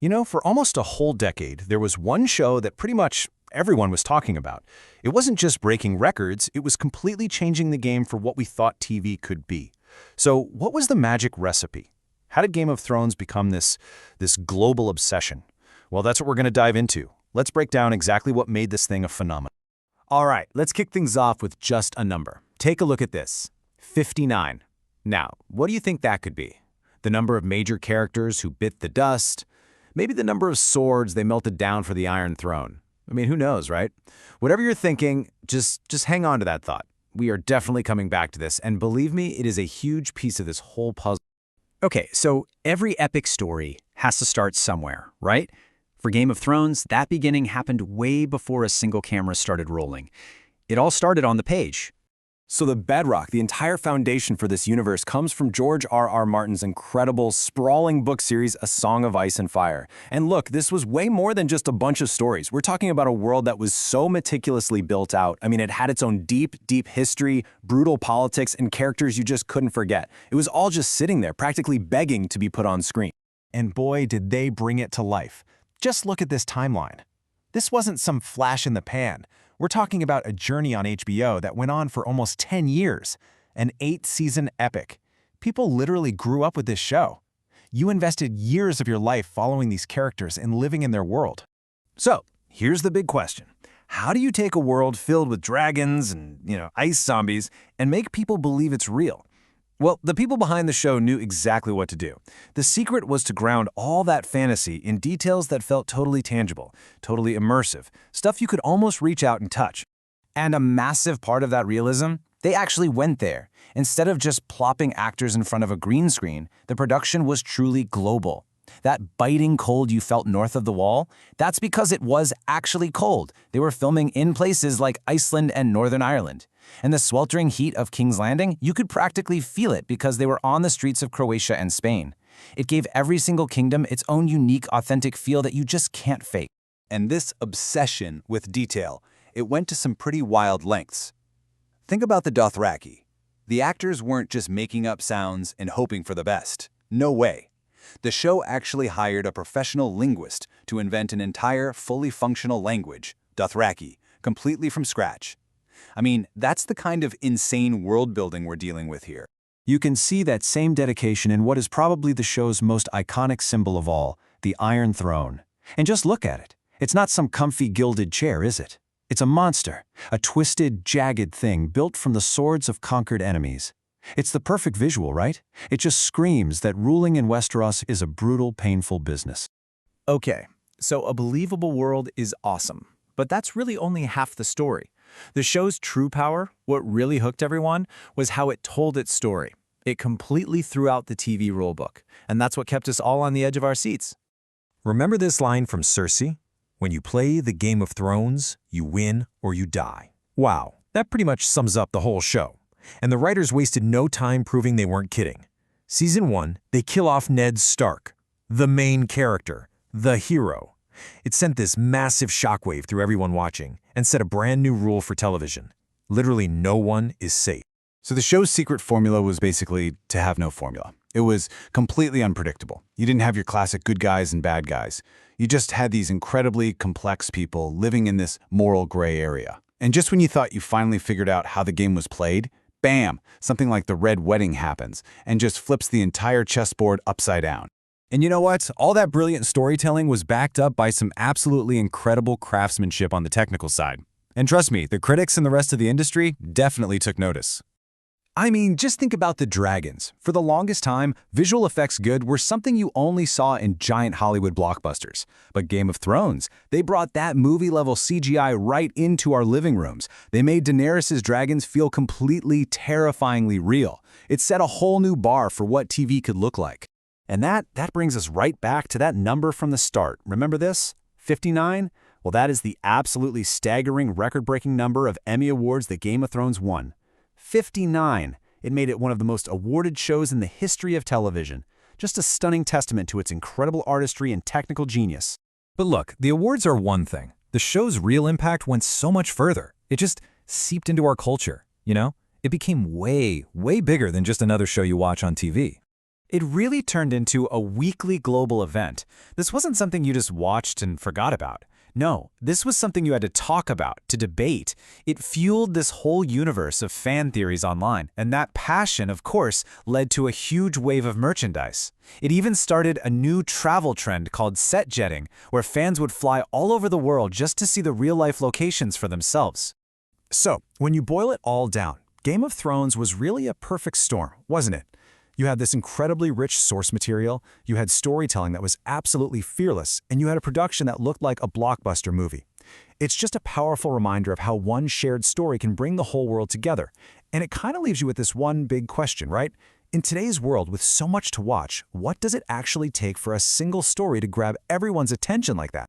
You know, for almost a whole decade, there was one show that pretty much everyone was talking about. It wasn't just breaking records, it was completely changing the game for what we thought TV could be. So, what was the magic recipe? How did Game of Thrones become this global obsession? Well, that's what we're going to dive into. Let's break down exactly what made this thing a phenomenon. All right, let's kick things off with just a number. Take a look at this. 59. Now, what do you think that could be? The number of major characters who bit the dust? Maybe the number of swords they melted down for the Iron Throne. I mean, who knows, right? Whatever you're thinking, just hang on to that thought. We are definitely coming back to this, and believe me, it is a huge piece of this whole puzzle. Okay, so every epic story has to start somewhere, right? For Game of Thrones, that beginning happened way before a single camera started rolling. It all started on the page. So the bedrock, the entire foundation for this universe comes from George R.R. Martin's incredible, sprawling book series, A Song of Ice and Fire. And look, this was way more than just a bunch of stories. We're talking about a world that was so meticulously built out. I mean, it had its own deep, deep history, brutal politics, and characters you just couldn't forget. It was all just sitting there, practically begging to be put on screen. And boy, did they bring it to life. Just look at this timeline. This wasn't some flash in the pan. We're talking about a journey on HBO that went on for almost 10 years, an 8-season epic. People literally grew up with this show. You invested years of your life following these characters and living in their world. So, here's the big question. How do you take a world filled with dragons and, ice zombies and make people believe it's real? Well, the people behind the show knew exactly what to do. The secret was to ground all that fantasy in details that felt totally tangible, totally immersive, stuff you could almost reach out and touch. And a massive part of that realism, they actually went there. Instead of just plopping actors in front of a green screen, the production was truly global. That biting cold you felt north of the wall, that's because it was actually cold. They were filming in places like Iceland and Northern Ireland. And the sweltering heat of King's Landing, you could practically feel it because they were on the streets of Croatia and Spain. It gave every single kingdom its own unique, authentic feel that you just can't fake. And this obsession with detail, it went to some pretty wild lengths. Think about the Dothraki. The actors weren't just making up sounds and hoping for the best. No way. The show actually hired a professional linguist to invent an entire, fully functional language, Dothraki, completely from scratch. I mean, that's the kind of insane world building we're dealing with here. You can see that same dedication in what is probably the show's most iconic symbol of all, the Iron Throne. And just look at it. It's not some comfy gilded chair, is it? It's a monster, a twisted, jagged thing built from the swords of conquered enemies. It's the perfect visual, right? It just screams that ruling in Westeros is a brutal, painful business. Okay, so a believable world is awesome, but that's really only half the story. The show's true power, what really hooked everyone, was how it told its story. It completely threw out the TV rulebook, and that's what kept us all on the edge of our seats. Remember this line from Cersei? When you play the Game of Thrones, you win or you die. Wow, that pretty much sums up the whole show. And the writers wasted no time proving they weren't kidding. Season 1, they kill off Ned Stark, the main character, the hero. It sent this massive shockwave through everyone watching and set a brand new rule for television. Literally no one is safe. So the show's secret formula was basically to have no formula. It was completely unpredictable. You didn't have your classic good guys and bad guys. You just had these incredibly complex people living in this moral gray area. And just when you thought you finally figured out how the game was played, bam, something like the Red Wedding happens and just flips the entire chessboard upside down. And you know what? All that brilliant storytelling was backed up by some absolutely incredible craftsmanship on the technical side. And trust me, the critics and the rest of the industry definitely took notice. I mean, just think about the dragons. For the longest time, visual effects good were something you only saw in giant Hollywood blockbusters. But Game of Thrones, they brought that movie-level CGI right into our living rooms. They made Daenerys' dragons feel completely, terrifyingly real. It set a whole new bar for what TV could look like. And that brings us right back to that number from the start. Remember this? 59? Well, that is the absolutely staggering, record-breaking number of Emmy Awards that Game of Thrones won. 59. It made it one of the most awarded shows in the history of television. Just a stunning testament to its incredible artistry and technical genius. But look, the awards are one thing. The show's real impact went so much further. It just seeped into our culture, you know? It became way, way bigger than just another show you watch on TV. It really turned into a weekly global event. This wasn't something you just watched and forgot about. No, this was something you had to talk about, to debate. It fueled this whole universe of fan theories online, and that passion, of course, led to a huge wave of merchandise. It even started a new travel trend called set jetting, where fans would fly all over the world just to see the real-life locations for themselves. So, when you boil it all down, Game of Thrones was really a perfect storm, wasn't it? You had this incredibly rich source material, you had storytelling that was absolutely fearless, and you had a production that looked like a blockbuster movie. It's just a powerful reminder of how one shared story can bring the whole world together. And it kind of leaves you with this one big question, right? In today's world, with so much to watch, what does it actually take for a single story to grab everyone's attention like that?